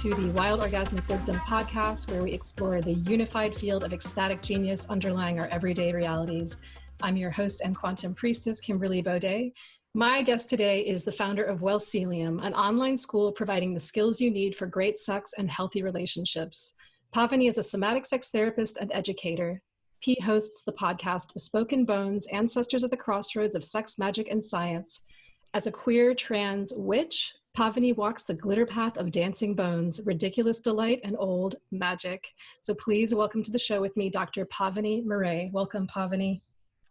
to the Wild Orgasmic Wisdom podcast, where we explore the unified field of ecstatic genius underlying our everyday realities. I'm your host and quantum priestess, Kimberly Baudet. My guest today is the founder of Wellcelium, an online school providing the skills you need for great sex and healthy relationships. Pavani is a somatic sex therapist and educator. He hosts the podcast Bespoken Bones, Ancestors at the Crossroads of Sex, Magic, and Science. As a queer trans witch, Pavani walks the glitter path of dancing bones, ridiculous delight, and old magic. So please welcome to the show with me, Dr. Pavani Moray. Welcome, Pavani.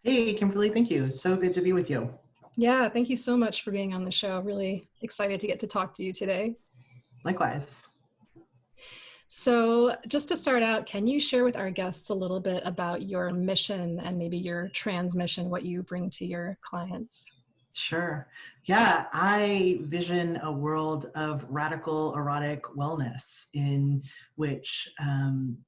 Hey, Kimberly, thank you. So good to be with you. Yeah, thank you so much for being on the show. Really excited to get to talk to you today. Likewise. So just to start out, can you share with our guests a little bit about your mission and maybe your transmission, what you bring to your clients? Sure. Yeah, I vision a world of radical erotic wellness in which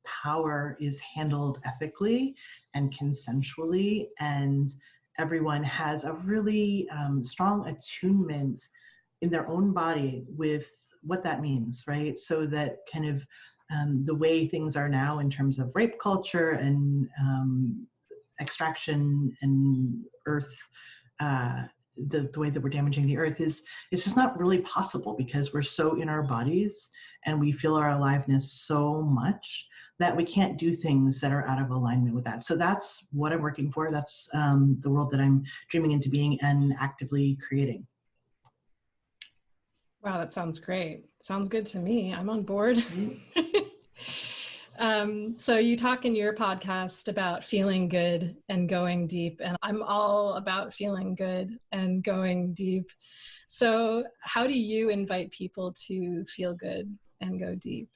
power is handled ethically and consensually, and everyone has a really strong attunement in their own body with what that means, right? So that kind of the way things are now in terms of rape culture and extraction and earth, the way that we're damaging the earth it's just not really possible because we're so in our bodies and we feel our aliveness so much that we can't do things that are out of alignment with that. So that's what I'm working for. That's the world that I'm dreaming into being and actively creating. Wow, that sounds great. Sounds good to me. I'm on board. So you talk in your podcast about feeling good and going deep, and I'm all about feeling good and going deep. So how do you invite people to feel good and go deep?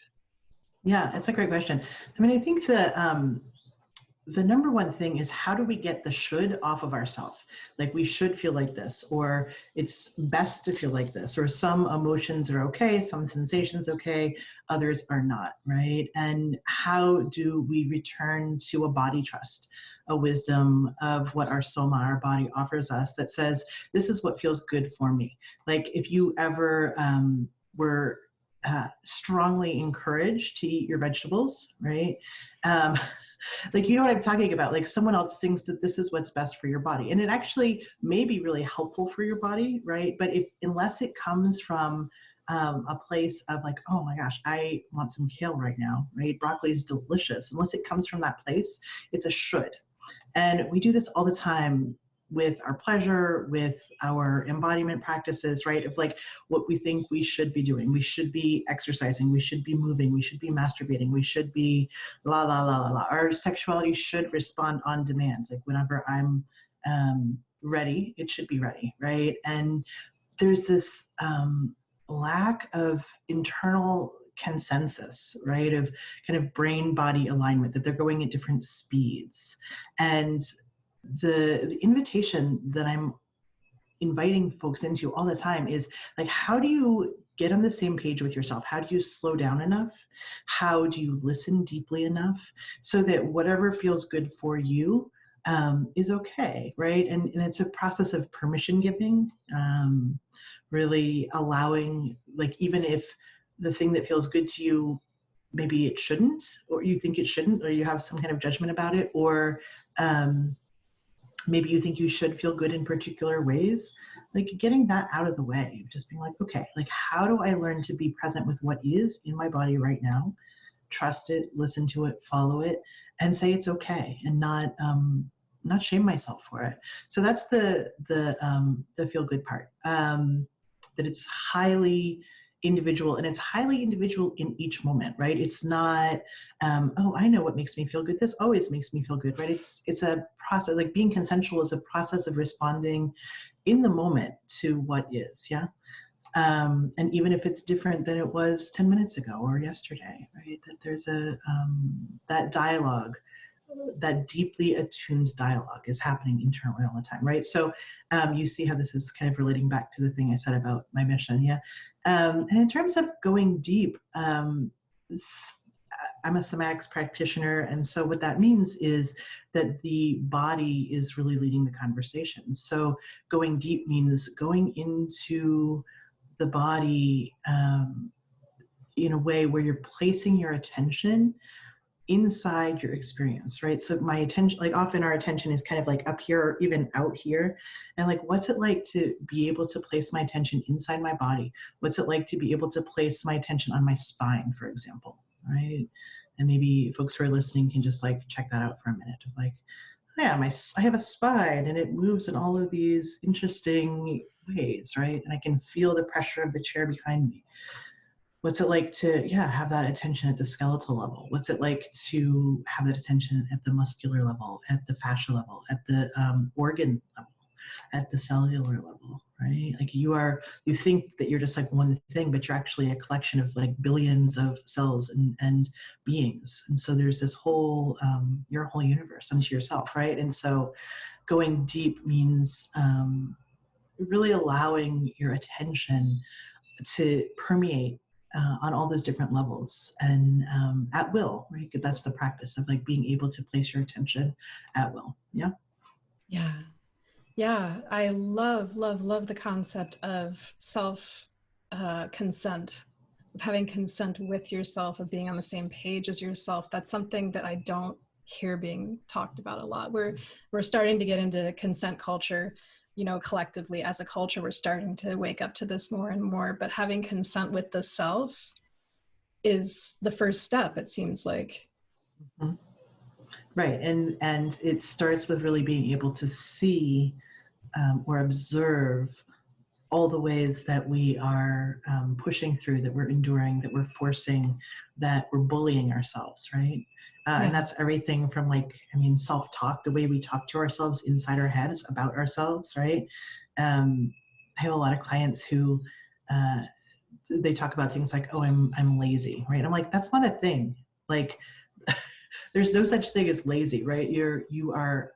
Yeah, it's a great question. I mean, I think that the number one thing is, how do we get the should off of ourselves? Like, we should feel like this, or it's best to feel like this, or some emotions are okay, some sensations okay, others are not, right? And how do we return to a body trust, a wisdom of what our soma, our body, offers us that says, this is what feels good for me. Like, if you ever were strongly encouraged to eat your vegetables, right? Like, you know what I'm talking about? Like, someone else thinks that this is what's best for your body. And it actually may be really helpful for your body, right? But unless it comes from a place of like, oh my gosh, I want some kale right now, right? Broccoli is delicious. Unless it comes from that place, it's a should. And we do this all the time with our pleasure, with our embodiment practices, right? Of like what we think we should be doing. We should be exercising, we should be moving, we should be masturbating, we should be la, la, la, la, la. Our sexuality should respond on demand. Like, whenever I'm ready, it should be ready, right? And there's this lack of internal consensus, right? Of kind of brain-body alignment, that they're going at different speeds. And the invitation that I'm inviting folks into all the time is like, how do you get on the same page with yourself? How do you slow down enough? How do you listen deeply enough so that whatever feels good for you is okay, right? And it's a process of permission giving, really allowing, like, even if the thing that feels good to you, maybe it shouldn't, or you think it shouldn't, or you have some kind of judgment about it, or maybe you think you should feel good in particular ways, like getting that out of the way, just being like, okay, like, how do I learn to be present with what is in my body right now, trust it, listen to it, follow it, and say it's okay, and not shame myself for it. So that's the feel good part, that it's highly individual, and it's highly individual in each moment, right? It's not, oh, I know what makes me feel good. This always makes me feel good, right? It's a process. Like, being consensual is a process of responding in the moment to what is, yeah? And even if it's different than it was 10 minutes ago or yesterday, right? That there's that dialogue, that deeply attuned dialogue is happening internally all the time, right? So you see how this is kind of relating back to the thing I said about my mission, yeah? And in terms of going deep, I'm a somatics practitioner, and so what that means is that the body is really leading the conversation. So going deep means going into the body in a way where you're placing your attention inside your experience, right? So my attention, like often our attention is kind of like up here or even out here. And like, what's it like to be able to place my attention inside my body? What's it like to be able to place my attention on my spine, for example, right? And maybe folks who are listening can just like check that out for a minute of like, oh yeah, I have a spine and it moves in all of these interesting ways, right? And I can feel the pressure of the chair behind me. What's it like to, yeah, have that attention at the skeletal level? What's it like to have that attention at the muscular level, at the fascia level, at the organ level, at the cellular level, right? Like you think that you're just like one thing, but you're actually a collection of like billions of cells and beings. And so there's this whole, your whole universe unto yourself, right? And so going deep means really allowing your attention to permeate on all those different levels and at will, right? That's the practice of like being able to place your attention at will. Yeah. Yeah. Yeah. I love, love, love the concept of self consent, of having consent with yourself, of being on the same page as yourself. That's something that I don't hear being talked about a lot. We're starting to get into consent culture. You know, collectively as a culture, we're starting to wake up to this more and more, but having consent with the self is the first step, it seems like. Mm-hmm. Right. And it starts with really being able to see or observe all the ways that we are pushing through, that we're enduring, that we're forcing, that we're bullying ourselves, right? And that's everything from like, I mean, self-talk, the way we talk to ourselves inside our heads about ourselves, right? I have a lot of clients who they talk about things like, oh, I'm lazy, right? I'm like, that's not a thing. Like, there's no such thing as lazy, right? You are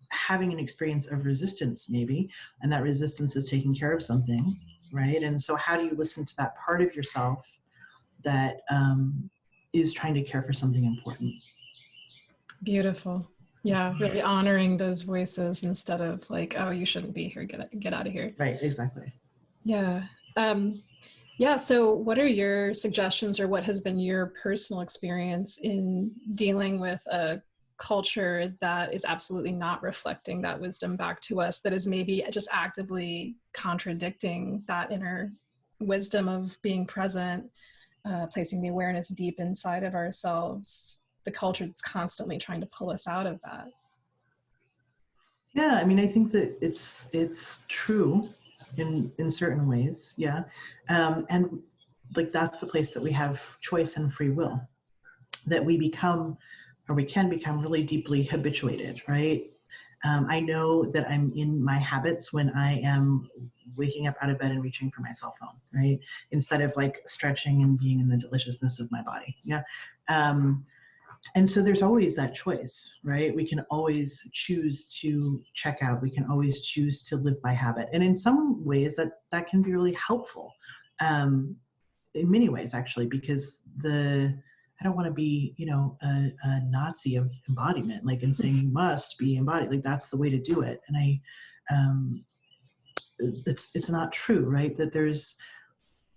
having an experience of resistance maybe, and that resistance is taking care of something, right? And so how do you listen to that part of yourself that is trying to care for something important? Beautiful. Yeah, really honoring those voices instead of like, oh, you shouldn't be here, get out of here. Right, exactly. Yeah. Yeah, so what are your suggestions, or what has been your personal experience in dealing with a culture that is absolutely not reflecting that wisdom back to us, that is maybe just actively contradicting that inner wisdom of being present, placing the awareness deep inside of ourselves, the culture that's constantly trying to pull us out of that? Yeah, I mean, I think that it's true in certain ways, yeah. And like that's the place that we have choice and free will, that we become, or we can become really deeply habituated, right? I know that I'm in my habits when I am waking up out of bed and reaching for my cell phone, right? Instead of like stretching and being in the deliciousness of my body, yeah. And so there's always that choice, right? We can always choose to check out. We can always choose to live by habit. And in some ways that can be really helpful. In many ways, actually, because I don't want to be, you know, a Nazi of embodiment, like, and saying you must be embodied, like that's the way to do it. And it's not true, right? That there's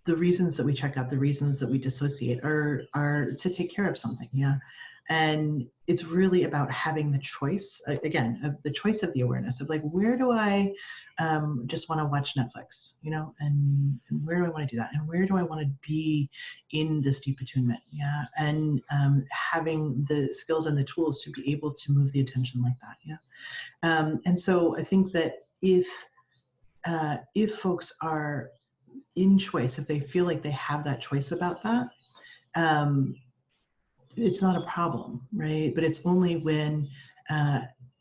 the reasons that we check out, the reasons that we dissociate are to take care of something, yeah. And it's really about having the choice, again, of the choice of the awareness of like, where do I just want to watch Netflix, you know, and where do I want to do that? And where do I want to be in this deep attunement? Yeah. And having the skills and the tools to be able to move the attention like that. Yeah. And so I think that if folks are in choice, if they feel like they have that choice about that, it's not a problem, right? But it's only when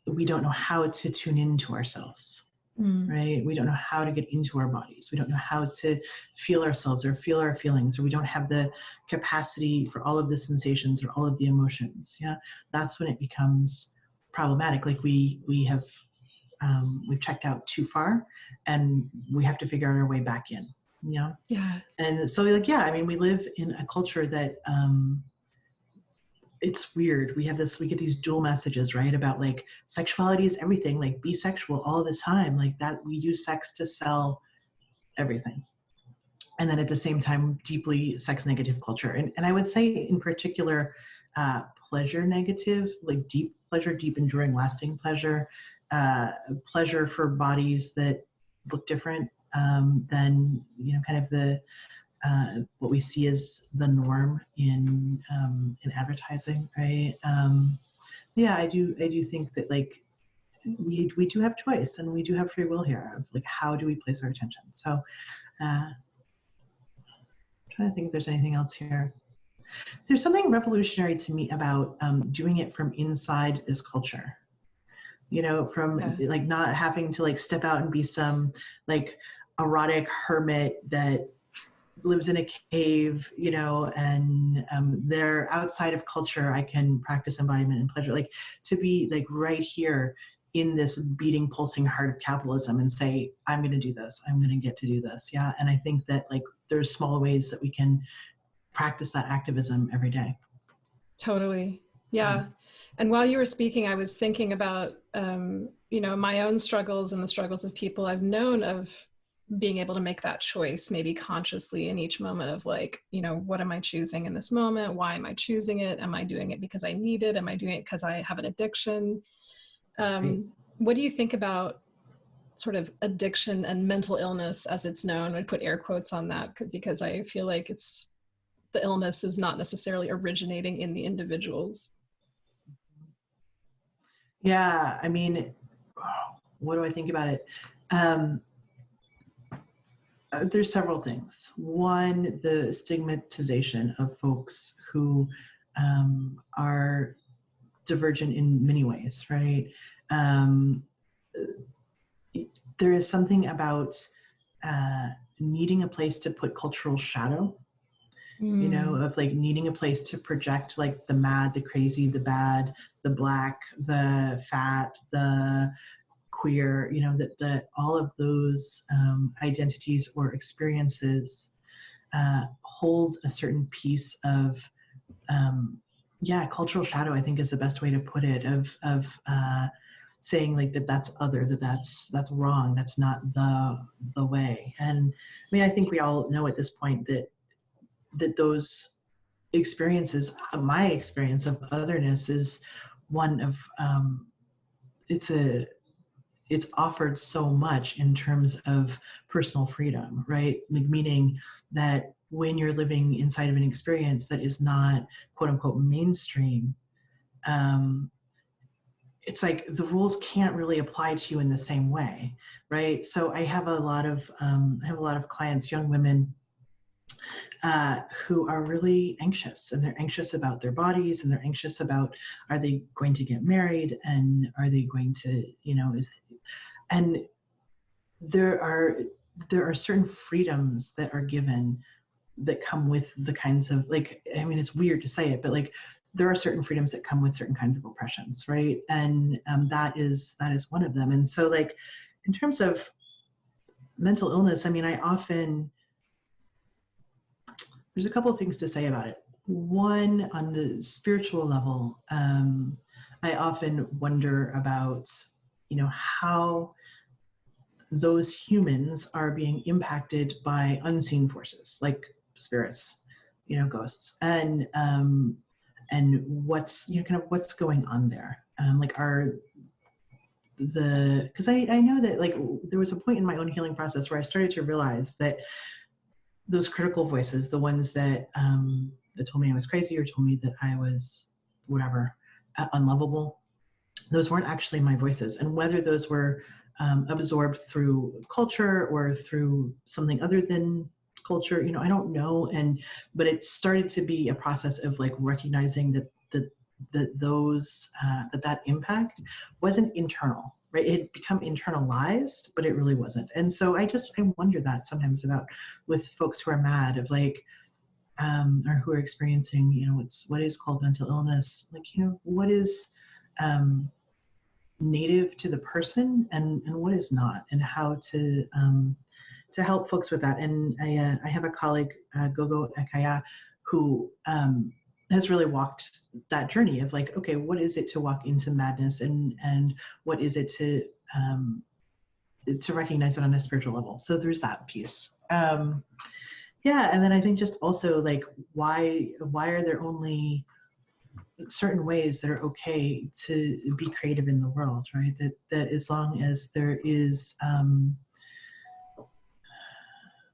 we don't know how to tune into ourselves, right? We don't know how to get into our bodies. We don't know how to feel ourselves or feel our feelings, or we don't have the capacity for all of the sensations or all of the emotions. Yeah, that's when it becomes problematic. Like we've checked out too far, and we have to figure out our way back in. Yeah. Yeah. And so like, yeah, I mean, we live in a culture that it's weird. We get these dual messages, right? About like sexuality is everything, like be sexual all the time, like that we use sex to sell everything. and then at the same time, deeply sex negative culture. And I would say in particular, pleasure negative, like deep pleasure, deep enduring, lasting pleasure, pleasure for bodies that look different than, kind of the, what we see as the norm in advertising, right? Yeah, I do think that like we do have choice and we do have free will here of like how do we place our attention. So I'm trying to think if there's anything else here. There's something revolutionary to me about doing it from inside this culture. From like not having to like step out and be some like erotic hermit that lives in a cave, and they're outside of culture. I can practice embodiment and pleasure, like to be like right here in this beating, pulsing heart of capitalism and say, I'm going to do this. I'm going to get to do this. Yeah. And I think that like there's small ways that we can practice that activism every day. Totally. Yeah. And while you were speaking, I was thinking about, my own struggles and the struggles of people I've known of being able to make that choice, maybe consciously in each moment of like, what am I choosing in this moment? Why am I choosing it? Am I doing it because I need it? Am I doing it because I have an addiction? What do you think about sort of addiction and mental illness as it's known? I'd put air quotes on that because I feel like the illness is not necessarily originating in the individuals. Yeah, I mean, what do I think about it? There's several things. One, the stigmatization of folks who are divergent in many ways, right? There is something about needing a place to put cultural shadow, of like needing a place to project like the mad, the crazy, the bad, the black, the fat, the queer, that all of those identities or experiences hold a certain piece of cultural shadow, I think is the best way to put it, of saying like that's other, that's wrong, that's not the way. And I mean, I think we all know at this point that those experiences, my experience of otherness is one of it's offered so much in terms of personal freedom, right? Like, meaning that when you're living inside of an experience that is not quote unquote mainstream, it's like the rules can't really apply to you in the same way, right? So I have a lot of clients, young women, who are really anxious, and they're anxious about their bodies, and they're anxious about, are they going to get married, and are they going to, and there are certain freedoms that are given that come with the kinds of, like, I mean, it's weird to say it, but like there are certain freedoms that come with certain kinds of oppressions, right? And that is one of them. And so, like, in terms of mental illness, I mean, there's a couple of things to say about it. One, on the spiritual level, I often wonder about, how those humans are being impacted by unseen forces, like spirits, ghosts, and what's, kind of what's going on there. Because I know that, like, there was a point in my own healing process where I started to realize that those critical voices, the ones that told me I was crazy or told me that I was whatever, unlovable, those weren't actually my voices. And whether those were absorbed through culture or through something other than culture, I don't know. But it started to be a process of like recognizing that that impact wasn't internal, right? It had become internalized, but it really wasn't. And so I wonder that sometimes about with folks who are mad, of like, or who are experiencing, what is called mental illness, like, what is native to the person and what is not, and how to help folks with that. And I have a colleague, Gogo Ekaya, who has really walked that journey of like, okay, what is it to walk into madness, and what is it to recognize it on a spiritual level? So there's that piece. Yeah, and then I think just also like why are there only certain ways that are okay to be creative in the world, right? That as long as there is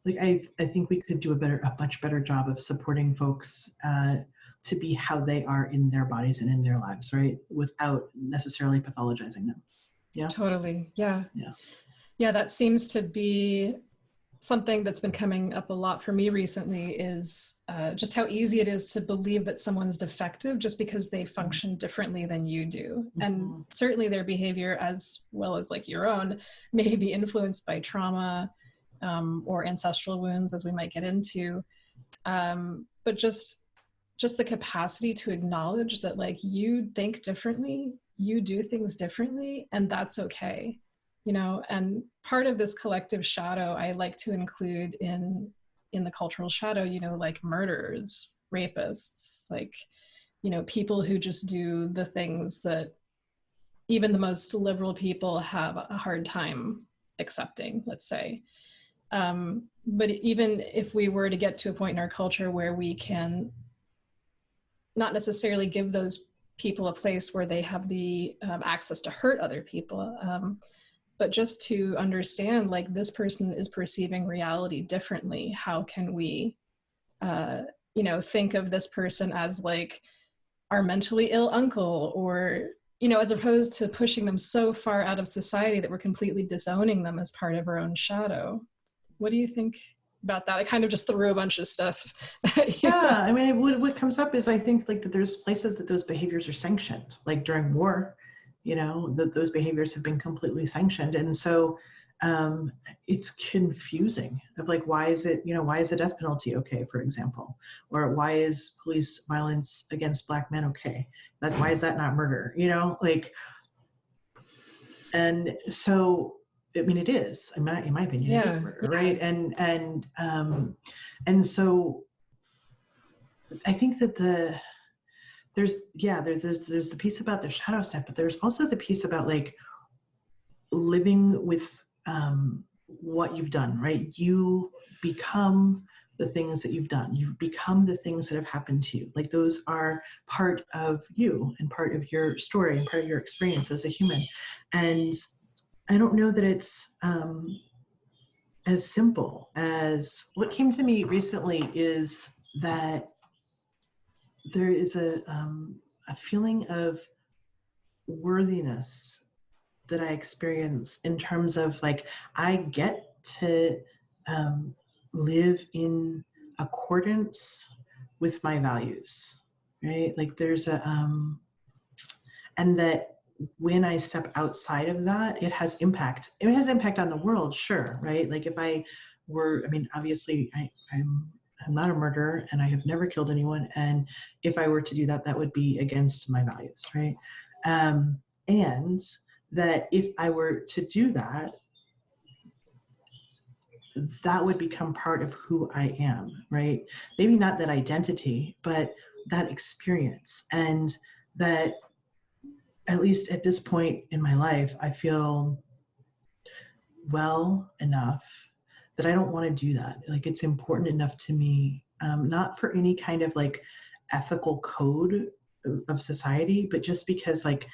like I think we could do a much better job of supporting folks to be how they are in their bodies and in their lives, right? Without necessarily pathologizing them. Yeah. Totally. Yeah. Yeah. Yeah, that seems to be something that's been coming up a lot for me recently, is just how easy it is to believe that someone's defective just because they function differently than you do. Mm-hmm. And certainly their behavior, as well as like your own, may be influenced by trauma or ancestral wounds, as we might get into. But just the capacity to acknowledge that like you think differently, you do things differently, and that's okay. You know, and part of this collective shadow I like to include in the cultural shadow, you know, like murderers, rapists, like, you know, people who just do the things that even the most liberal people have a hard time accepting, let's say. But even if we were to get to a point in our culture where we can not necessarily give those people a place where they have the access to hurt other people, but just to understand like this person is perceiving reality differently. How can we, you know, think of this person as like our mentally ill uncle, or, you know, as opposed to pushing them so far out of society that we're completely disowning them as part of our own shadow. What do you think about that? I kind of just threw a bunch of stuff. Yeah, I mean, what comes up is I think like that there's places that those behaviors are sanctioned, like during war, you know, that those behaviors have been completely sanctioned. And so it's confusing of like, why is it, you know, why is the death penalty okay, for example? Or why is police violence against Black men okay? Why is that not murder? You know, like, and so, I mean, it is, in my opinion, it is murder, right? And so I think that there's the piece about the shadow stuff, but there's also the piece about like living with what you've done, right? You become the things that you've done. You become the things that have happened to you. Like those are part of you and part of your story and part of your experience as a human. And I don't know that it's as simple as what came to me recently is that there is a feeling of worthiness that I experience in terms of like, I get to live in accordance with my values, right? Like there's and that when I step outside of that, it has impact. It has impact on the world, sure, right? Like if I were, I mean, obviously I'm not a murderer and I have never killed anyone. And if I were to do that, that would be against my values, right? And that if I were to do that, that would become part of who I am, right? Maybe not that identity, but that experience. And that at least at this point in my life, I feel well enough that I don't want to do that. Like it's important enough to me, not for any kind of like ethical code of society, but just because like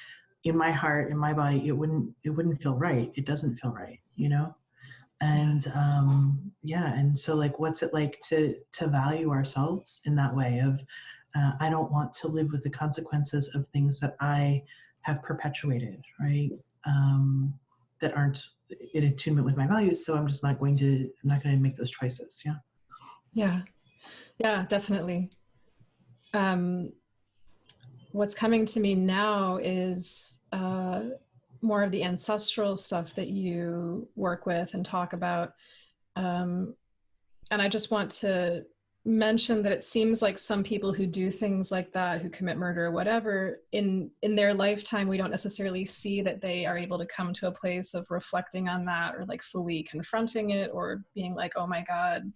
in my heart, in my body, it wouldn't feel right. It doesn't feel right, you know? And yeah, and so like, what's it like to value ourselves in that way of, I don't want to live with the consequences of things that I have perpetuated, right? That aren't in attunement with my values. So I'm just not going to make those choices. Yeah. Yeah. Yeah, definitely. What's coming to me now is more of the ancestral stuff that you work with and talk about. And I just want to mention that it seems like some people who do things like that, who commit murder or whatever, in their lifetime, we don't necessarily see that they are able to come to a place of reflecting on that or like fully confronting it or being like, oh my God,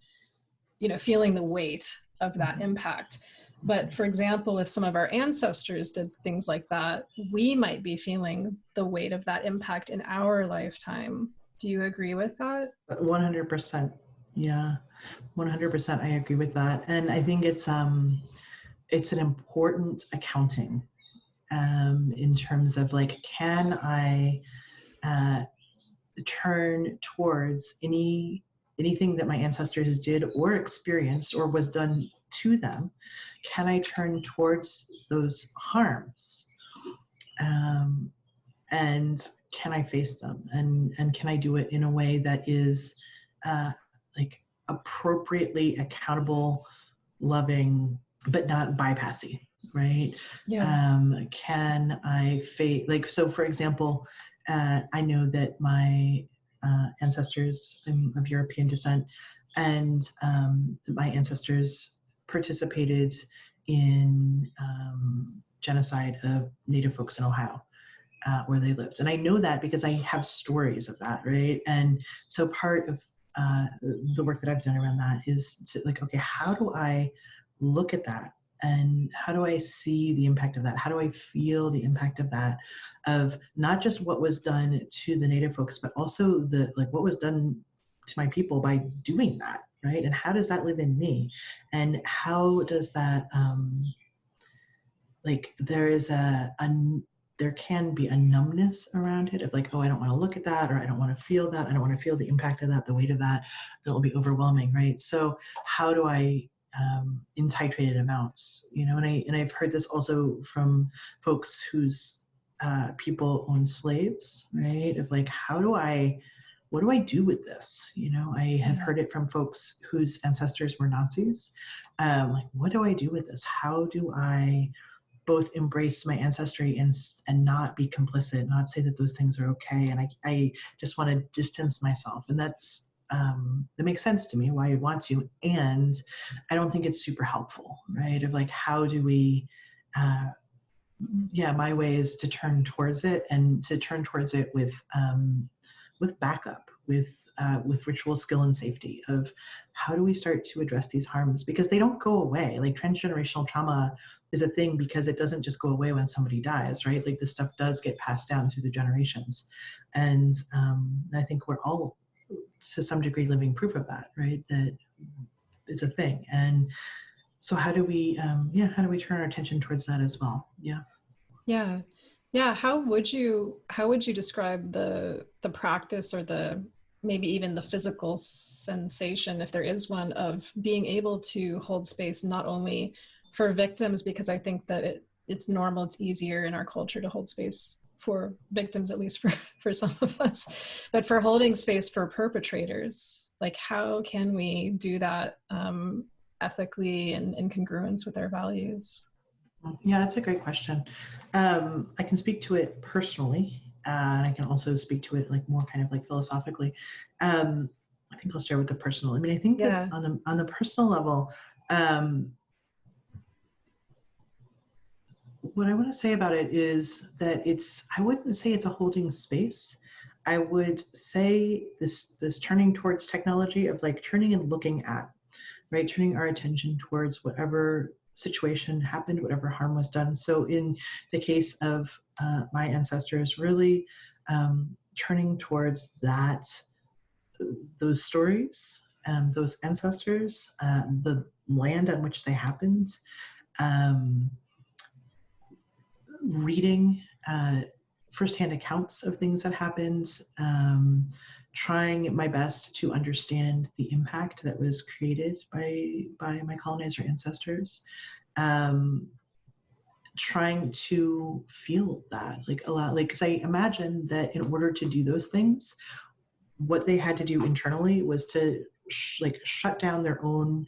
you know, feeling the weight of that impact. But for example, if some of our ancestors did things like that, we might be feeling the weight of that impact in our lifetime. Do you agree with that? 100%. Yeah. 100%. I agree with that. And I think it's an important accounting in terms of like, can I turn towards anything that my ancestors did or experienced or was done to them? Can I turn towards those harms? And can I face them? And can I do it in a way that is like appropriately accountable, loving, but not bypassy, right? Yeah. Can I face, like, so for example, I know that my ancestors of European descent, and my ancestors participated in genocide of Native folks in Ohio. Where they lived. And I know that because I have stories of that, right? And so part of the work that I've done around that is to like, okay, how do I look at that? And how do I see the impact of that? How do I feel the impact of that? Of not just what was done to the Native folks, but also the like what was done to my people by doing that, right? And how does that live in me? And how does that like there is there can be a numbness around it of like, oh, I don't want to look at that, or I don't want to feel that. I don't want to feel the impact of that, the weight of that. It'll be overwhelming, right? So how do I, in titrated amounts, you know, and I've heard this also from folks whose people own slaves, right? Of like, what do I do with this? You know, I have heard it from folks whose ancestors were Nazis. Like, what do I do with this? How do I both embrace my ancestry and not be complicit, not say that those things are okay? And I just want to distance myself. And that's, that makes sense to me why you'd want to. And I don't think it's super helpful, right? Of like, how do we, my way is to turn towards it, and to turn towards it with backup, with ritual skill and safety of how do we start to address these harms, because they don't go away. Like transgenerational trauma is a thing because it doesn't just go away when somebody dies, right? Like this stuff does get passed down through the generations. And I think we're all to some degree living proof of that, right? That it's a thing. And so how do we turn our attention towards that as well? Yeah. How would you describe the practice, or the maybe even the physical sensation, if there is one, of being able to hold space not only for victims, because I think that it's normal, it's easier in our culture to hold space for victims, at least for some of us, but for holding space for perpetrators? Like, how can we do that ethically and in congruence with our values? Yeah, that's a great question. I can speak to it personally, and I can also speak to it like more kind of like philosophically. I think I'll start with the personal. I mean, I think that on the personal level, what I want to say about it is that I wouldn't say it's a holding space. I would say this turning towards technology of like turning and looking at, right? Turning our attention towards whatever situation happened, whatever harm was done. So in the case of my ancestors, really turning towards those stories, those ancestors, the land on which they happened, reading firsthand accounts of things that happened, trying my best to understand the impact that was created by my colonizer ancestors, trying to feel that like a lot, like, because I imagine that in order to do those things, what they had to do internally was to shut down their own,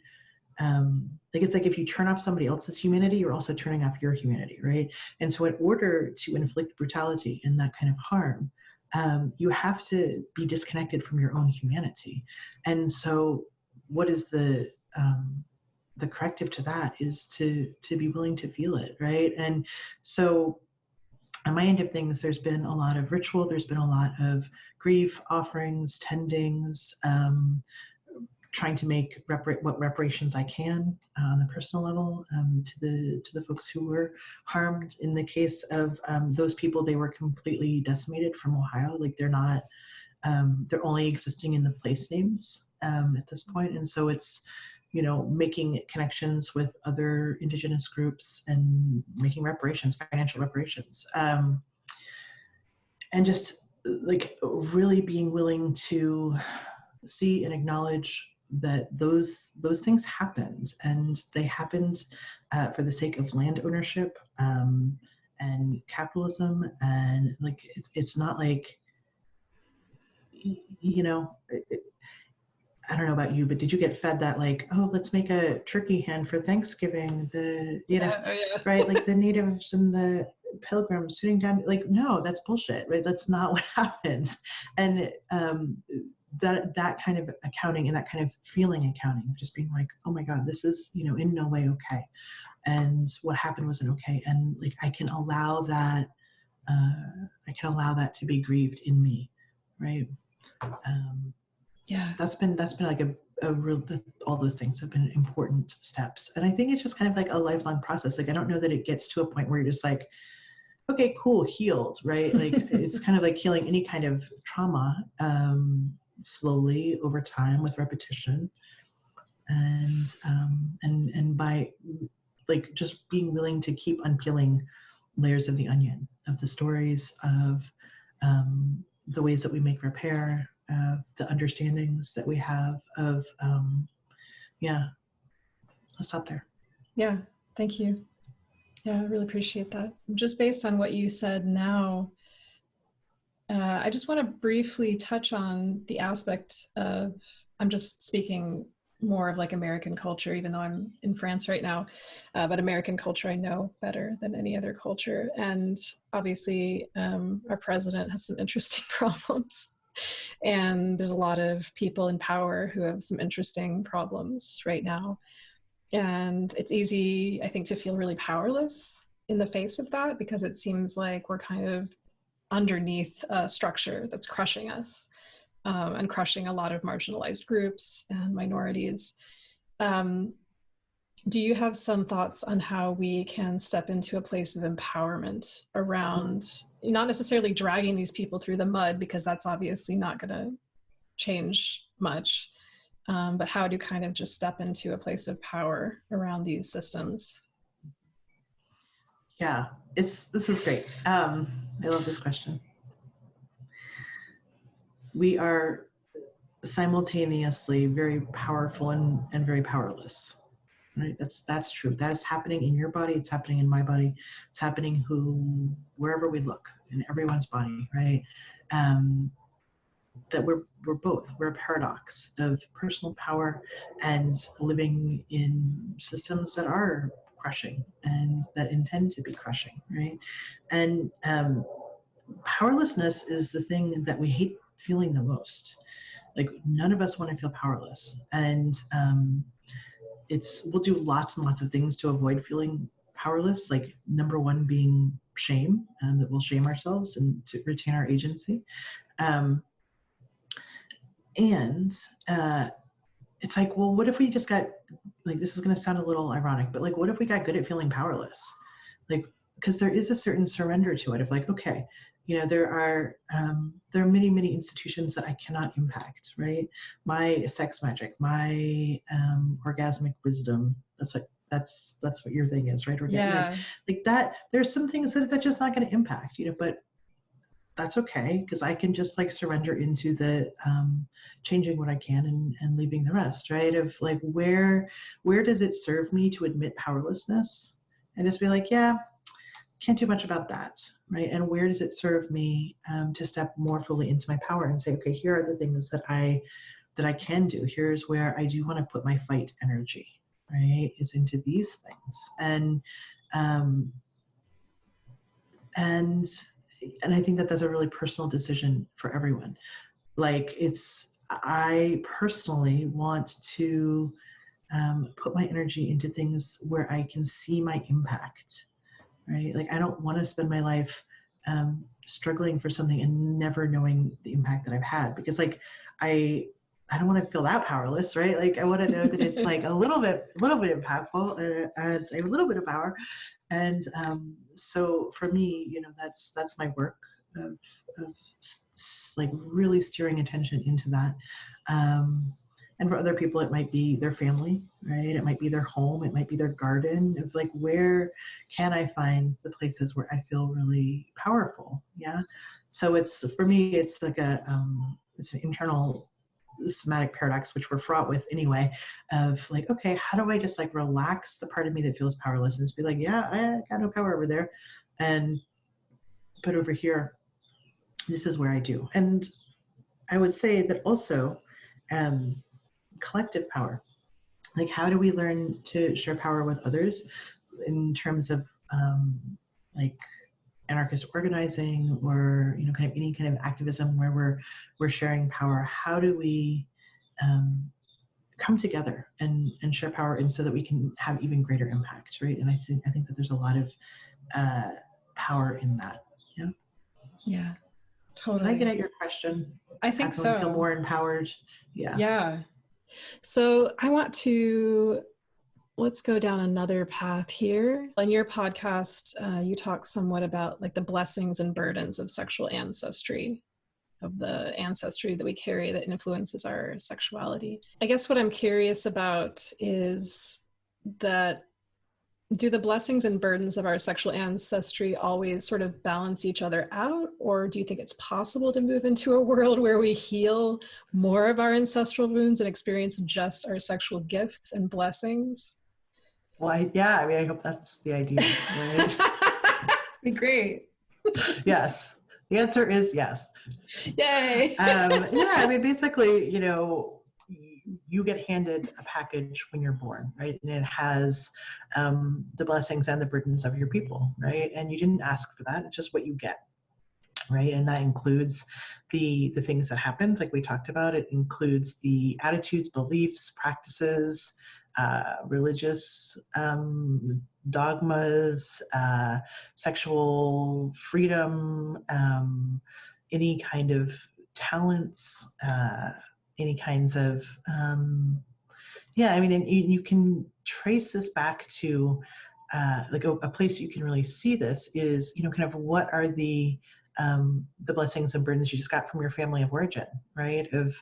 like it's like if you turn off somebody else's humanity, you're also turning off your humanity, right? And so in order to inflict brutality and that kind of harm, you have to be disconnected from your own humanity. And so what is the corrective to that is to be willing to feel it, right? And so on my end of things, there's been a lot of ritual, there's been a lot of grief offerings, tendings, trying to make what reparations I can on the personal level to the folks who were harmed. In the case of those people, they were completely decimated from Ohio. Like they're not they're only existing in the place names at this point. And so it's, making connections with other indigenous groups and making reparations, financial reparations. And just like really being willing to see and acknowledge that those things happened, and they happened for the sake of land ownership and capitalism. And like it's not like, I don't know about you, but did you get fed that like, oh, let's make a turkey hen for Thanksgiving? Right? Like the natives and the pilgrims sitting down, like, no, that's bullshit, right? That's not what happens. And that kind of accounting and that kind of feeling accounting of just being like, oh my God, this is, in no way okay. And what happened wasn't okay. And like, I can allow that to be grieved in me, right? That's been like a real, all those things have been important steps. And I think it's just kind of like a lifelong process. Like, I don't know that it gets to a point where you're just like, okay, cool, healed, right? Like it's kind of like healing any kind of trauma, slowly over time with repetition. And by like just being willing to keep unpeeling layers of the onion, of the stories, of the ways that we make repair, the understandings that we have of, I'll stop there. Yeah, thank you. Yeah, I really appreciate that. Just based on what you said now, I just want to briefly touch on the aspect of, I'm just speaking more of like American culture, even though I'm in France right now, but American culture I know better than any other culture. And obviously our president has some interesting problems. And there's a lot of people in power who have some interesting problems right now. And it's easy, I think, to feel really powerless in the face of that, because it seems like we're kind of underneath a structure that's crushing us, and crushing a lot of marginalized groups and minorities. Do you have some thoughts on how we can step into a place of empowerment around not necessarily dragging these people through the mud, because that's obviously not going to change much, but how to kind of just step into a place of power around these systems? Yeah, this is great. I love this question. We are simultaneously very powerful and very powerless, right? That's true. That's happening in your body. It's happening in my body. It's happening wherever we look, in everyone's body, right? That we're a paradox of personal power and living in systems that are crushing and that intend to be crushing, right? And powerlessness is the thing that we hate feeling the most. Like, none of us want to feel powerless, and we'll do lots and lots of things to avoid feeling powerless. Like, number one being shame, that we'll shame ourselves and to retain our agency. It's like, well, what if we just got, like, this is going to sound a little ironic, but like, what if we got good at feeling powerless? Like, because there is a certain surrender to it of like, okay, there are many, many institutions that I cannot impact, right? My sex magic, my orgasmic wisdom, that's what your thing is, right? Yeah. Like that, there's some things that just not going to impact, but that's okay, because I can just like surrender into the changing what I can and leaving the rest, right? Of like, where does it serve me to admit powerlessness and just be like, yeah, can't do much about that, right? And where does it serve me to step more fully into my power and say, okay, here are the things that I can do. Here's where I do want to put my fight energy, right? Is into these things. And I think that that's a really personal decision for everyone. Like, I personally want to put my energy into things where I can see my impact, right? Like, I don't want to spend my life struggling for something and never knowing the impact that I've had, because like, I don't want to feel that powerless, right? Like, I want to know that it's like a little bit impactful, and I have a little bit of power. And so for me, that's my work. like really steering attention into that. And for other people, it might be their family, right? It might be their home. It might be their garden. Of like, where can I find the places where I feel really powerful? Yeah. So it's, for me, it's like it's an internal somatic paradox, which we're fraught with anyway, of like, okay, how do I just like relax the part of me that feels powerless and just be like, yeah, I got no power over there. But over here, this is where I do. And I would say that also, collective power. Like, how do we learn to share power with others in terms of like anarchist organizing, or kind of any kind of activism where we're sharing power? How do we come together and share power, and so that we can have even greater impact, right? And I think that there's a lot of power in that. Yeah. Yeah, totally. Did I get at your question? I think How can so. we feel more empowered? Yeah. Yeah. So let's go down another path here. On your podcast, you talk somewhat about like the blessings and burdens of sexual ancestry, of the ancestry that we carry that influences our sexuality. I guess what I'm curious about is that, do the blessings and burdens of our sexual ancestry always sort of balance each other out? Or do you think it's possible to move into a world where we heal more of our ancestral wounds and experience just our sexual gifts and blessings? Well, I hope that's the idea, right? Be great. Yes. The answer is yes. Yay. Basically, you get handed a package when you're born, right? And it has the blessings and the burdens of your people, right? And you didn't ask for that. It's just what you get, right? And that includes the things that happened, like we talked about. It includes the attitudes, beliefs, practices, religious dogmas, sexual freedom, any kind of talents, any kinds of, and you can trace this back to like a place you can really see this is, kind of what are the blessings and burdens you just got from your family of origin, right? Of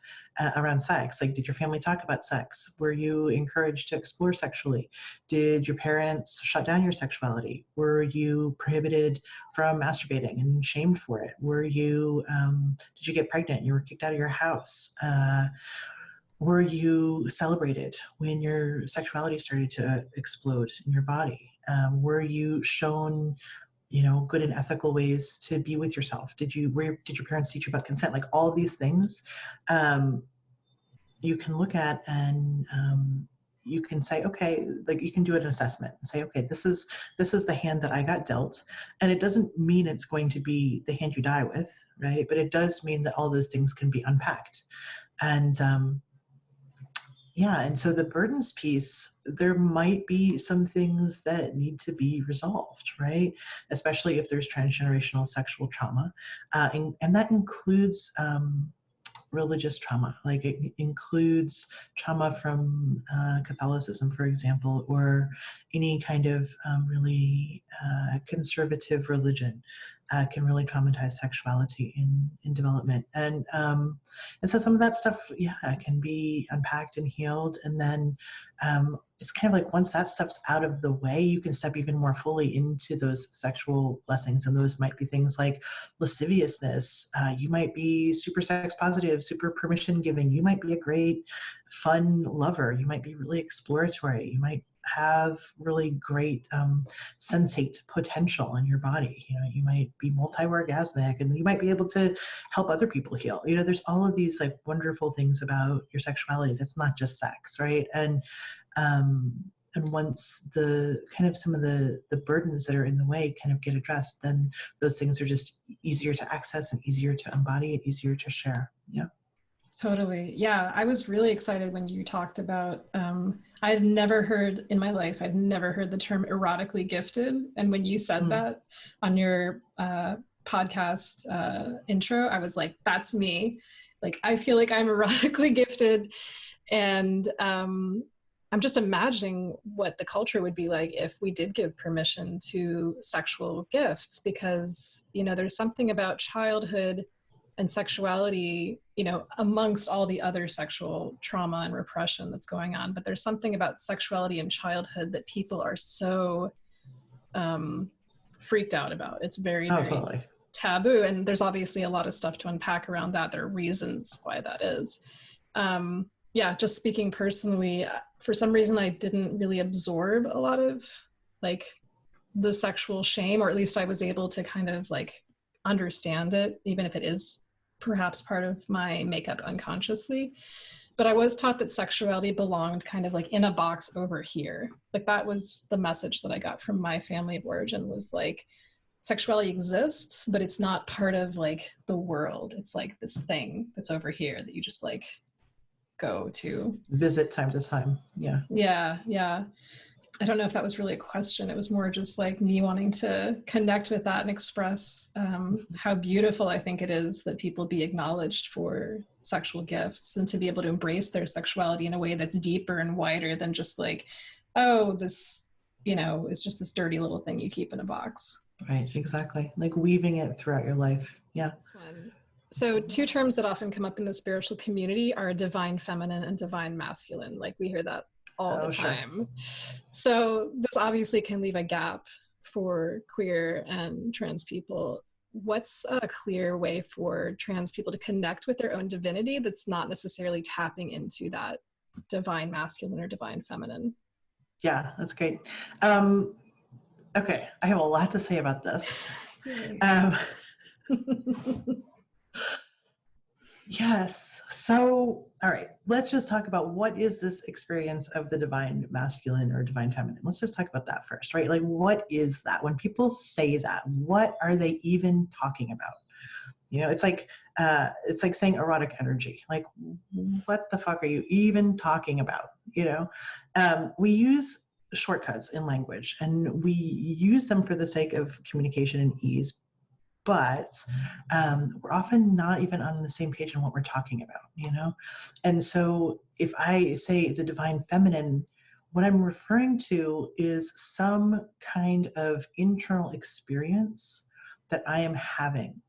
around sex. Like, did your family talk about sex? Were you encouraged to explore sexually? Did your parents shut down your sexuality? Were you prohibited from masturbating and shamed for it? Were you, did you get pregnant? You were kicked out of your house? Were you celebrated when your sexuality started to explode in your body? Were you shown good and ethical ways to be with yourself? Did your parents teach you about consent? Like, all these things, you can look at, and you can say, okay, like, you can do an assessment and say, okay, this is the hand that I got dealt. And it doesn't mean it's going to be the hand you die with, right? But it does mean that all those things can be unpacked. And and so the burdens piece, there might be some things that need to be resolved, right? Especially if there's transgenerational sexual trauma. And that includes religious trauma. Like, it includes trauma from Catholicism, for example, or any kind of really conservative religion can really traumatize sexuality in development. And so some of that stuff, can be unpacked and healed. And then it's kind of like, once that stuff's out of the way, you can step even more fully into those sexual blessings. And those might be things like lasciviousness. You might be super sex positive, super permission giving. You might be a great fun lover. You might be really exploratory. You might have really great sensate potential in your body. You might be multi-orgasmic, and you might be able to help other people heal. There's all of these like wonderful things about your sexuality that's not just sex, right? And once some of the burdens that are in the way kind of get addressed, then those things are just easier to access and easier to embody and easier to share. Yeah. Totally. Yeah. I was really excited when you talked about, I'd never heard in my life, I'd never heard the term erotically gifted. And when you said that on your podcast intro, I was like, that's me. Like, I feel like I'm erotically gifted. And I'm just imagining what the culture would be like if we did give permission to sexual gifts, because, you know, there's something about childhood and sexuality, you know, amongst all the other sexual trauma and repression that's going on. But there's something about sexuality in childhood that people are so freaked out about. It's very, very totally taboo. And there's obviously a lot of stuff to unpack around that. There are reasons why that is. Yeah, just speaking personally, for some reason, I didn't really absorb a lot of like the sexual shame, or at least I was able to kind of like understand it, even if it is perhaps part of my makeup unconsciously. But I was taught that sexuality belonged kind of like in a box over here. Like that was the message that I got from my family of origin, was like, sexuality exists, but it's not part of like the world. It's like this thing that's over here that you just like go to visit time to time. Yeah. I don't know if that was really a question. It was more just like me wanting to connect with that and express how beautiful I think it is that people be acknowledged for sexual gifts, and to be able to embrace their sexuality in a way that's deeper and wider than just like, oh, this, you know, is just this dirty little thing you keep in a box. Right, exactly. Like weaving it throughout your life. Yeah. This one. So two terms that often come up in the spiritual community are divine feminine and divine masculine. Like we hear that all the time. Sure. So this obviously can leave a gap for queer and trans people. What's a clear way for trans people to connect with their own divinity that's not necessarily tapping into that divine masculine or divine feminine? Yeah, that's great. Okay, I have a lot to say about this. Yes. So, all right, let's just talk about what is this experience of the divine masculine or divine feminine. Let's just talk about that first, right? Like, what is that? When people say that, what are they even talking about? You know, it's like saying erotic energy. Like, what the fuck are you even talking about? You know, we use shortcuts in language, and we use them for the sake of communication and ease. But we're often not even on the same page on what we're talking about, you know? And so if I say the divine feminine, what I'm referring to is some kind of internal experience that I am having.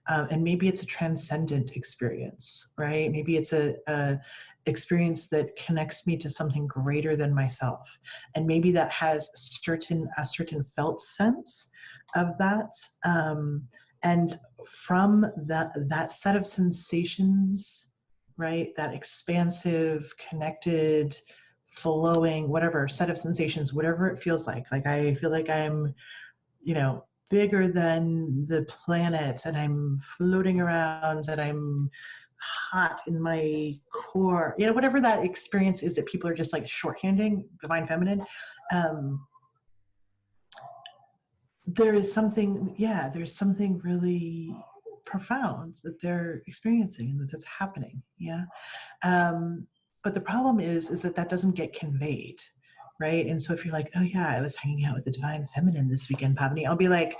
And maybe it's a transcendent experience, right? Maybe it's a experience that connects me to something greater than myself. And maybe that has a certain felt sense of that. And from that set of sensations, right, that expansive, connected, flowing, whatever set of sensations, whatever it feels like I feel like I'm, you know, bigger than the planet, and I'm floating around, and I'm hot in my core, you know, whatever that experience is that people are just like shorthanding divine feminine. There's something really profound that they're experiencing and that's happening. Yeah. But the problem is that doesn't get conveyed. Right. And so if you're like, oh yeah, I was hanging out with the divine feminine this weekend, Pavani, I'll be like,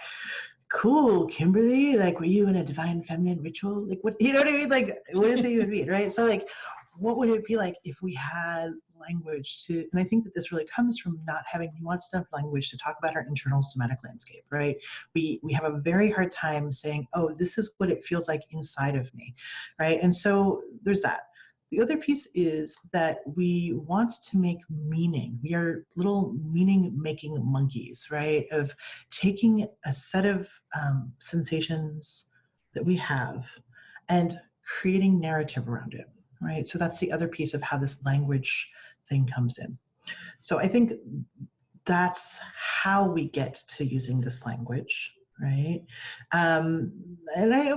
cool, Kimberly, like, were you in a divine feminine ritual? Like, what, you know what I mean? Like, what does it even mean? Right. So like, what would it be like if we had language to, and I think that this really comes from not having nuanced enough language to talk about our internal somatic landscape, right? We have a very hard time saying, oh, this is what it feels like inside of me, right? And so there's that. The other piece is that we want to make meaning. We are little meaning-making monkeys, right? Of taking a set of sensations that we have and creating narrative around it, right? So that's the other piece of how this language thing comes in. So I think that's how we get to using this language, right? And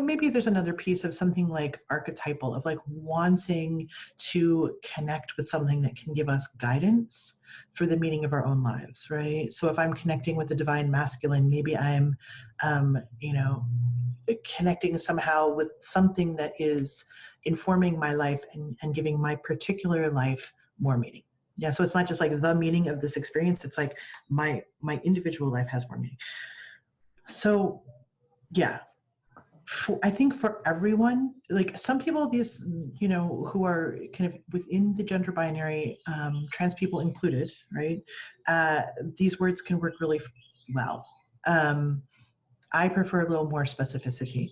maybe there's another piece of something like archetypal, of like wanting to connect with something that can give us guidance for the meaning of our own lives, right? So if I'm connecting with the divine masculine, maybe I'm, you know, connecting somehow with something that is informing my life and giving my particular life more meaning. Yeah, so it's not just like the meaning of this experience, it's like my individual life has more meaning. So yeah, I think for everyone, like some people, these, you know, who are kind of within the gender binary, trans people included, right? These words can work really well. I prefer a little more specificity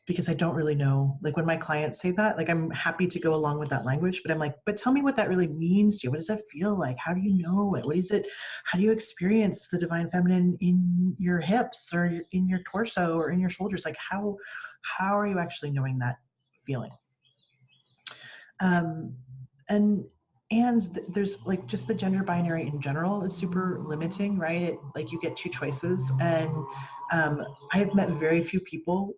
because I don't really know, like when my clients say that, like I'm happy to go along with that language, but I'm like, but tell me what that really means to you. What does that feel like? How do you know it? What is it? How do you experience the divine feminine in your hips or in your torso or in your shoulders? Like how are you actually knowing that feeling? And there's like just the gender binary in general is super limiting, right? It, like you get two choices, and I have met very few people,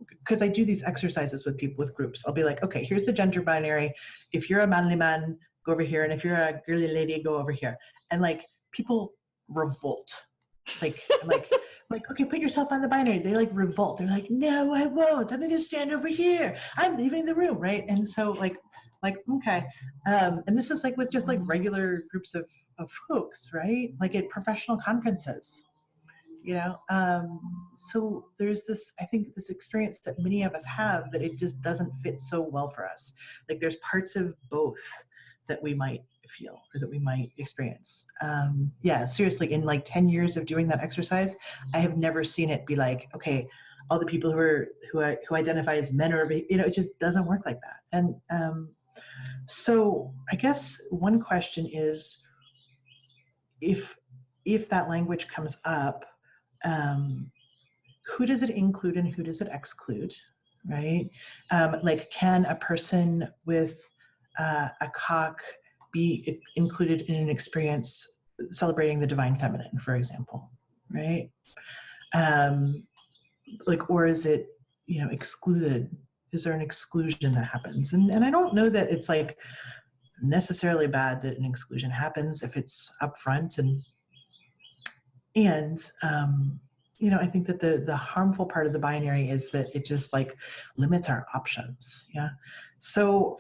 because I do these exercises with people, with groups. I'll be like, okay, here's the gender binary. If you're a manly man, go over here, and if you're a girly lady, go over here. And like people revolt. Like I'm like, okay, put yourself on the binary. They like revolt. They're like, no, I won't. I'm gonna stand over here. I'm leaving the room, right? And so like okay, and this is like with just like regular groups of folks, right? Like at professional conferences, you know. So there's this, I think, this experience that many of us have that it just doesn't fit so well for us. Like there's parts of both that we might feel or that we might experience. Yeah, seriously, in like 10 years of doing that exercise, I have never seen it be like, okay, all the people who identify as men or, you know, it just doesn't work like that. And so I guess one question is, if that language comes up, who does it include and who does it exclude, right? Like, can a person with a cock be included in an experience celebrating the divine feminine, for example, right? Like, or is it, you know, excluded? Is there an exclusion that happens? And I don't know that it's like necessarily bad that an exclusion happens if it's upfront, and you know, I think that the harmful part of the binary is that it just like limits our options. Yeah. So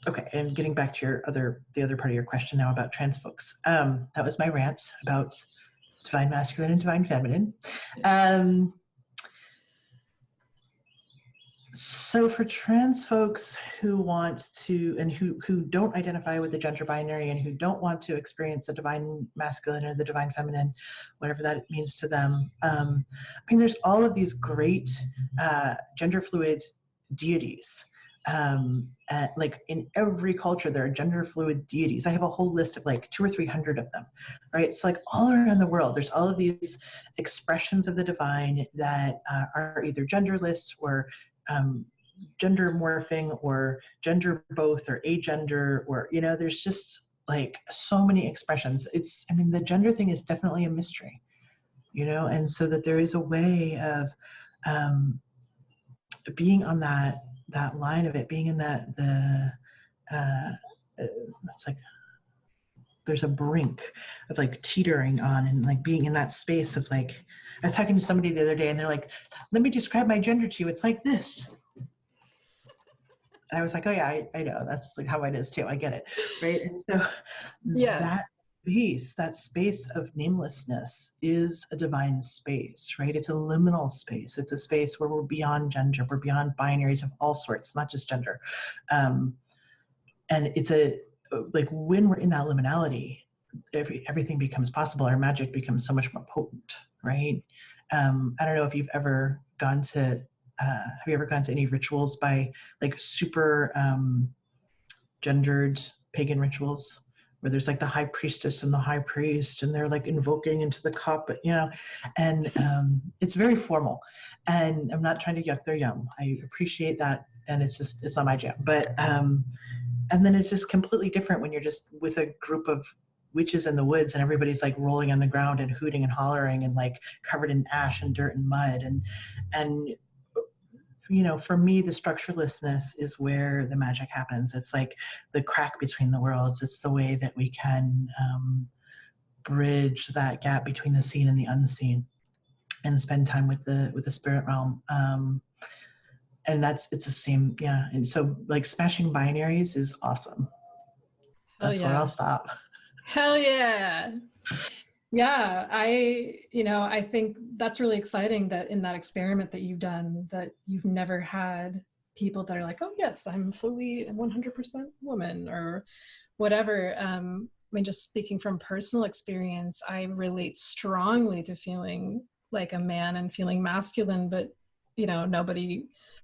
okay, and getting back to the other part of your question now about trans folks, that was my rant about divine masculine and divine feminine. So for trans folks who want to, and who don't identify with the gender binary and who don't want to experience the divine masculine or the divine feminine, whatever that means to them, I mean, there's all of these great gender fluid deities. Like in every culture, there are gender fluid deities. I have a whole list of like 200 or 300 of them, right? So like all around the world, there's all of these expressions of the divine that are either genderless or gender morphing or gender both or agender, or, you know, there's just like so many expressions. It's, I mean, the gender thing is definitely a mystery, you know, and so that there is a way of being on that line of it, being in that, it's like there's a brink of like teetering on, and like being in that space of like, I was talking to somebody the other day and they're like, let me describe my gender to you. It's like this. And I was like, oh yeah, I know. That's like how it is too. I get it. Right. And so Yeah. that piece, that space of namelessness is a divine space, right? It's a liminal space. It's a space where we're beyond gender. We're beyond binaries of all sorts, not just gender. And it's like when we're in that liminality, everything becomes possible. Our magic becomes so much more potent, right? I don't know if you've ever gone to, have you ever gone to any rituals by like super gendered pagan rituals where there's like the high priestess and the high priest and they're like invoking into the cup, you know, and it's very formal, and I'm not trying to yuck their yum. I appreciate that, and it's not my jam, but and then it's just completely different when you're just with a group of witches in the woods and everybody's like rolling on the ground and hooting and hollering and like covered in ash and dirt and mud, and you know, for me, the structurelessness is where the magic happens. It's like the crack between the worlds. It's the way that we can bridge that gap between the seen and the unseen, and spend time with the spirit realm. And it's the same, yeah. And so like smashing binaries is awesome. That's where I'll stop. Hell yeah. Yeah, I think that's really exciting that in that experiment that you've done, that you've never had people that are like, oh yes, I'm fully 100% woman or whatever. I mean, just speaking from personal experience, I relate strongly to feeling like a man and feeling masculine, but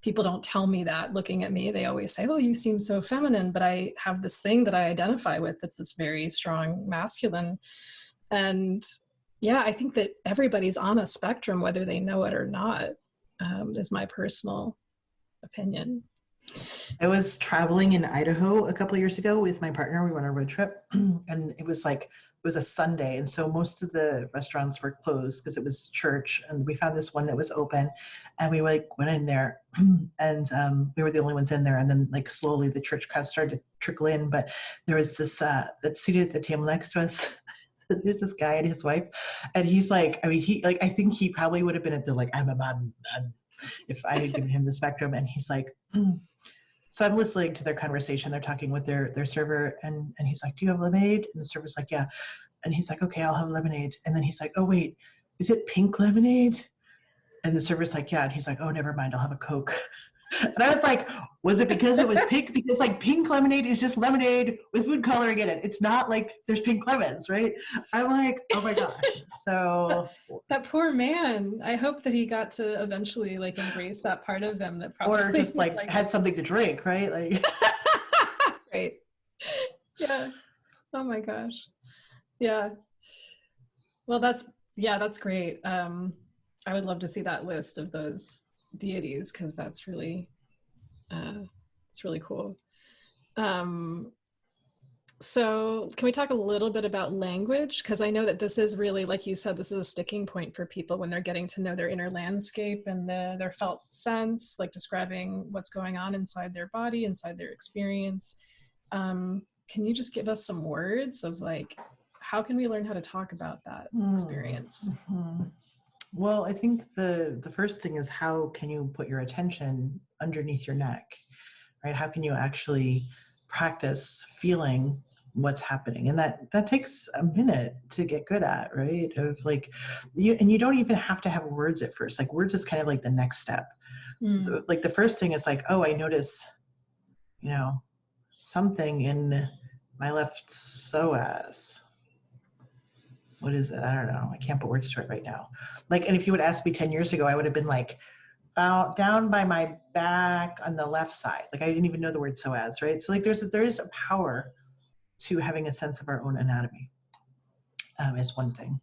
people don't tell me that looking at me. They always say, oh, you seem so feminine, but I have this thing that I identify with that's this very strong masculine. And yeah, I think that everybody's on a spectrum, whether they know it or not, is my personal opinion. I was traveling in Idaho a couple of years ago with my partner. We went on a road trip, and it was a Sunday, and so most of the restaurants were closed because it was church. And we found this one that was open, and we went in there, and we were the only ones in there. And then slowly the church crowd started to trickle in. But there was this that's seated at the table next to us. There's this guy and his wife, and he's like, I mean, I think he probably would have been at the I'm a man if I had given him the spectrum. And he's like. So I'm listening to their conversation. They're talking with their server, and he's like, do you have lemonade? And the server's like, yeah. And he's like, okay, I'll have lemonade. And then he's like, oh, wait, is it pink lemonade? And the server's like, yeah. And he's like, oh, never mind, I'll have a Coke. And I was like, was it because it was pink? Because pink lemonade is just lemonade with food coloring in it. It's not like there's pink lemons, right? I'm like, oh my gosh. So that poor man. I hope that he got to eventually embrace that part of them that probably or just had something to drink, right? Right. Yeah. Oh my gosh. Yeah. Well, that's great. I would love to see that list of those deities, because that's really it's really cool. So can we talk a little bit about language? Because I know that this is really, like you said, this is a sticking point for people when they're getting to know their inner landscape and their felt sense, describing what's going on inside their body, inside their experience. Can you just give us some words of how can we learn how to talk about that experience? Mm-hmm. Well, I think the first thing is, how can you put your attention underneath your neck, right? How can you actually practice feeling what's happening? And that takes a minute to get good at, right? Of you don't even have to have words at first. Words is kind of the next step. The first thing is oh, I notice, something in my left psoas. What is it? I don't know. I can't put words to it right now. And if you would ask me 10 years ago, I would have been down by my back on the left side. I didn't even know the word psoas, right? So there is a power to having a sense of our own anatomy, is one thing.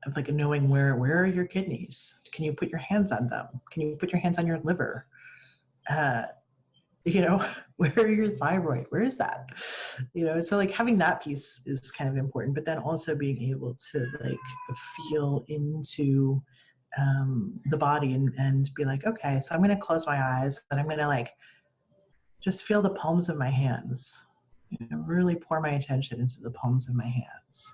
Of knowing where are your kidneys? Can you put your hands on them? Can you put your hands on your liver? Where are your thyroid? Where is that? So having that piece is kind of important, but then also being able to feel into the body and be okay, so I'm going to close my eyes and I'm going to just feel the palms of my hands, really pour my attention into the palms of my hands,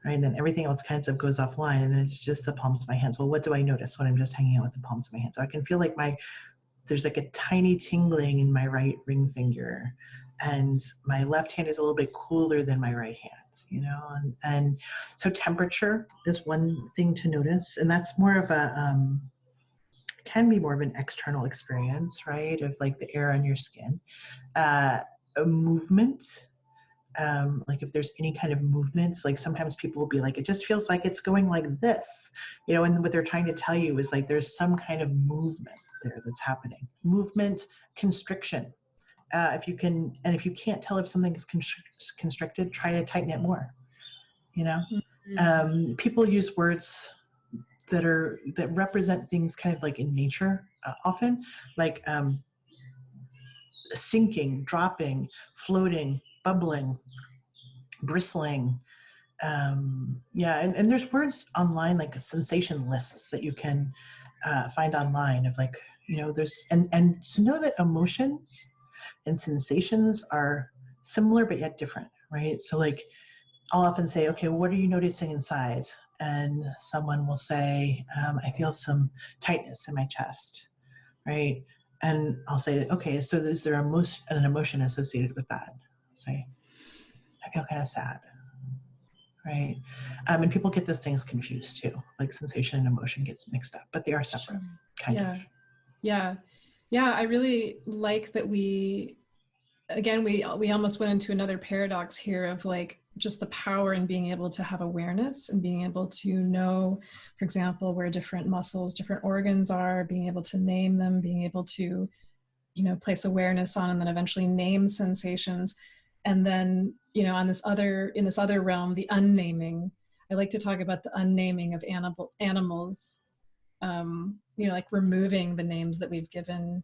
right? And then everything else kind of goes offline, and then it's just the palms of my hands. Well, what do I notice when I'm just hanging out with the palms of my hands? So I can feel there's a tiny tingling in my right ring finger, and my left hand is a little bit cooler than my right hand, and so temperature is one thing to notice, and that's more of can be more of an external experience, right? Of the air on your skin, a movement, if there's any kind of movements, sometimes people will be it just feels like it's going like this, and what they're trying to tell you is there's some kind of movement there that's happening. Movement, constriction. If you can't tell if something is constricted, try to tighten it more. People use words that represent things kind of in nature, often, sinking, dropping, floating, bubbling, bristling. And there's words online, sensation lists that you can find online of there's and to know that emotions and sensations are similar but yet different, right? So I'll often say, okay, what are you noticing inside? And someone will say, I feel some tightness in my chest, right? And I'll say, okay, so is there an emotion associated with that? Say, I feel kind of sad, right? And people get those things confused too, like sensation and emotion gets mixed up, but they are separate, kind of. Yeah, I really like that we almost went into another paradox here of like just the power in being able to have awareness and being able to know, for example, where different muscles, different organs are, being able to name them, being able to, place awareness on, and then eventually name sensations. And then, in this other realm, the unnaming. I like to talk about the unnaming of animals, like removing the names that we've given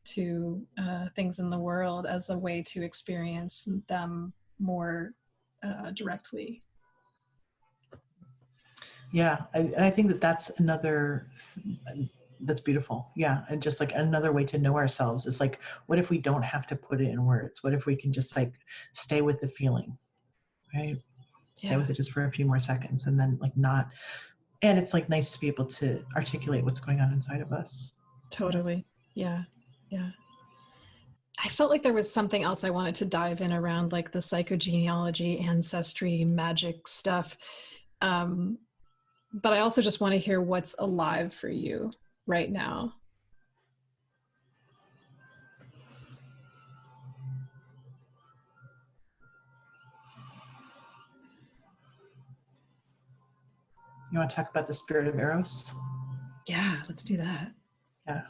to things in the world as a way to experience them more directly. Yeah, I think that that's that's beautiful. Yeah, and just like another way to know ourselves is like, what if we don't have to put it in words? What if we can just like stay with the feeling, right? Stay with it just for a few more seconds, and then like not. And it's like nice to be able to articulate what's going on inside of us. Totally. Yeah. I felt like there was something else I wanted to dive in around, like the psychogenealogy, ancestry, magic stuff. But I also just want to hear what's alive for you right now. You want to talk about the spirit of Eros? Yeah, let's do that. Yeah.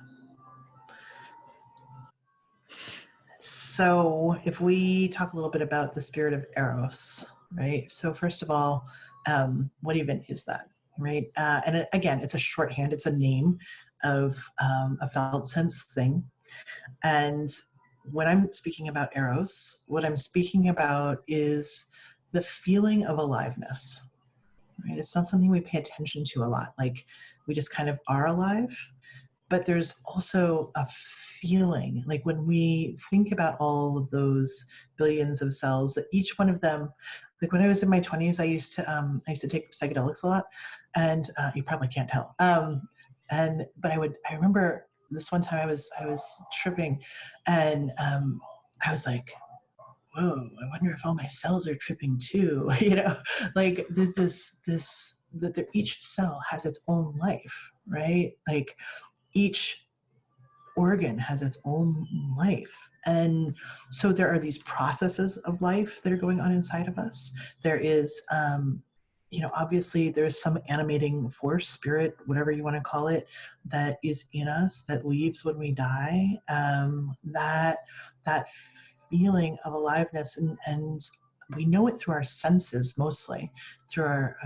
So if we talk a little bit about the spirit of Eros, right? So first of all, what even is that, right? And again, it's a shorthand, it's a name of a felt sense thing. And when I'm speaking about Eros, what I'm speaking about is the feeling of aliveness, right? It's not something we pay attention to a lot. Like we just kind of are alive, but there's also a feeling, like when we think about all of those billions of cells, that each one of them, like when I was in my 20s, I used to take psychedelics a lot, and you probably can't tell. But I remember this one time I was tripping, and I was like, whoa, I wonder if all my cells are tripping too. Like that each cell has its own life, right? Like each organ has its own life. And so there are these processes of life that are going on inside of us. There is, obviously there's some animating force, spirit, whatever you want to call it, that is in us, that leaves when we die. That feeling of aliveness, and we know it through our senses, mostly through our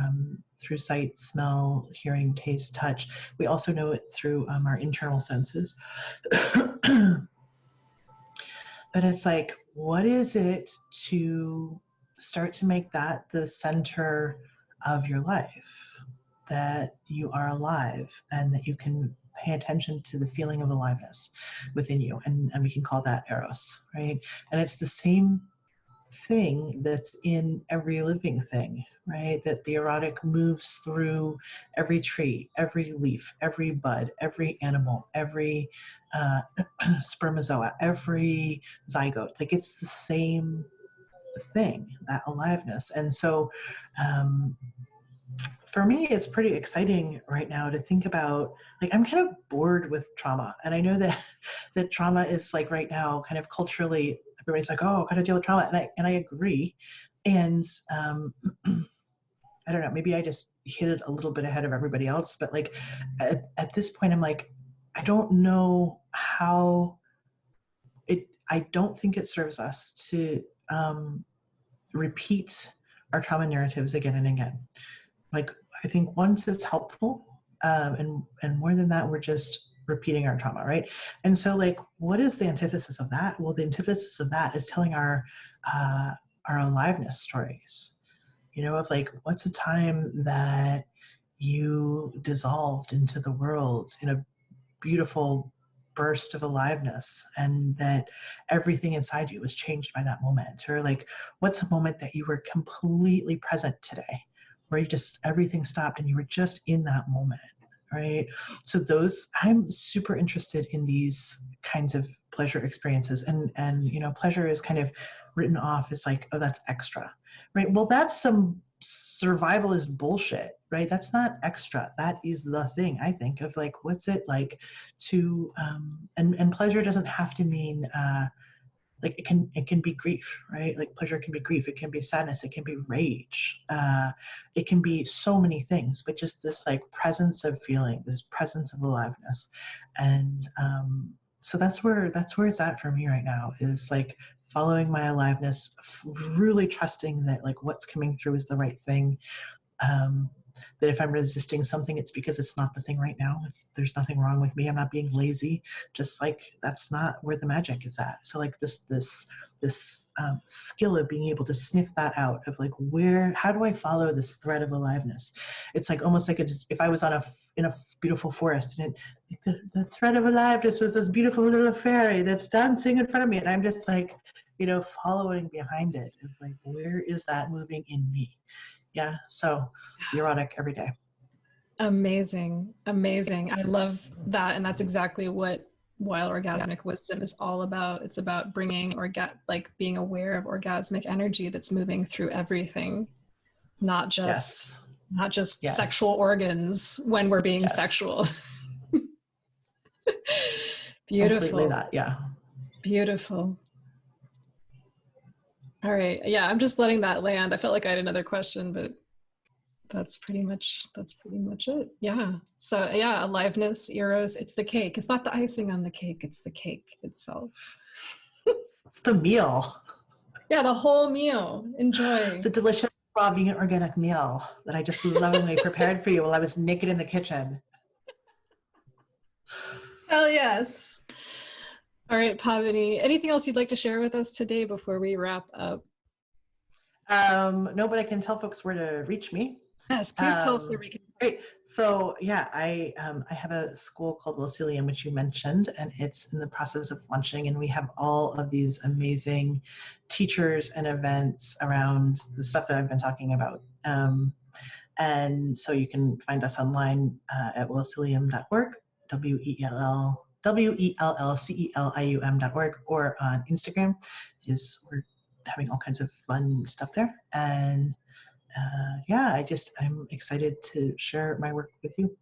through sight, smell, hearing, taste, touch. We also know it through our internal senses. But it's like, what is it to start to make that the center of your life, that you are alive and that you can pay attention to the feeling of aliveness within you? And we can call that Eros, right? And it's the same thing that's in every living thing, right? That the erotic moves through every tree, every leaf, every bud, every animal, every spermatozoa, every zygote. Like it's the same thing, that aliveness. And so for me, it's pretty exciting right now to think about, like, I'm kind of bored with trauma. And I know that trauma is like right now kind of culturally, everybody's like, oh, gotta deal with trauma. And I agree. And I don't know, maybe I just hit it a little bit ahead of everybody else. But like at this point, I'm like, I don't know how I don't think it serves us to repeat our trauma narratives again and again. Like, I think once is helpful, and more than that, we're just repeating our trauma, right? And so, like, what is the antithesis of that? Well, the antithesis of that is telling our aliveness stories. Of like, what's a time that you dissolved into the world in a beautiful burst of aliveness, and that everything inside you was changed by that moment? Or like, what's a moment that you were completely present today, where everything stopped and you were just in that moment, right? So I'm super interested in these kinds of pleasure experiences, and pleasure is kind of written off as like, oh, that's extra, right? Well, that's some survivalist bullshit, right? That's not extra. That is the thing, I think, of like, what's it like to, and pleasure doesn't have to mean, like it can be grief, right? Like pleasure can be grief, it can be sadness, it can be rage, it can be so many things, but just this like presence of feeling, this presence of aliveness. And so that's where it's at for me right now, is like following my aliveness, really trusting that like what's coming through is the right thing. That if I'm resisting something, it's because it's not the thing right now. There's nothing wrong with me. I'm not being lazy. Just like that's not where the magic is at. So like this skill of being able to sniff that out, of like how do I follow this thread of aliveness? It's like almost like if I was in a beautiful forest, and the thread of aliveness was this beautiful little fairy that's dancing in front of me, and I'm just like, following behind it, of like, where is that moving in me? Yeah, so erotic every day. Amazing. I love that. And that's exactly what Wild Orgasmic Wisdom is all about. It's about bringing being aware of orgasmic energy that's moving through everything, not just Yes. sexual organs when we're being sexual. Beautiful. Completely that, yeah. Beautiful. All right. Yeah, I'm just letting that land. I felt like I had another question, but that's pretty much it. Yeah. So yeah, aliveness, Eros, it's the cake. It's not the icing on the cake, it's the cake itself. It's the meal. Yeah, the whole meal. Enjoy. The delicious raw vegan organic meal that I just lovingly prepared for you while I was naked in the kitchen. Hell yes. All right, Pavani, anything else you'd like to share with us today before we wrap up? No, but I can tell folks where to reach me. Yes, please tell us where we can. Great. So yeah, I have a school called Wilcelium, which you mentioned, and it's in the process of launching, and we have all of these amazing teachers and events around the stuff that I've been talking about. And so you can find us online at wilcelium.org, WELLCELIUM.org, or on Instagram. We're having all kinds of fun stuff there. And yeah, I'm excited to share my work with you.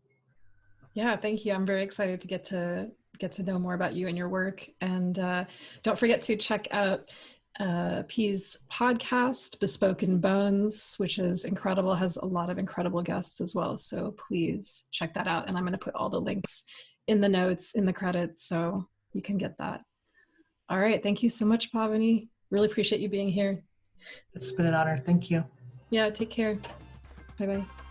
Yeah, thank you. I'm very excited to get to know more about you and your work. And don't forget to check out P's podcast, Bespoken Bones, which is incredible, has a lot of incredible guests as well. So please check that out. And I'm going to put all the links in the notes, in the credits, so you can get that. All right. Thank you so much, Pavani. Really appreciate you being here. It's been an honor. Thank you. Yeah, take care. Bye-bye.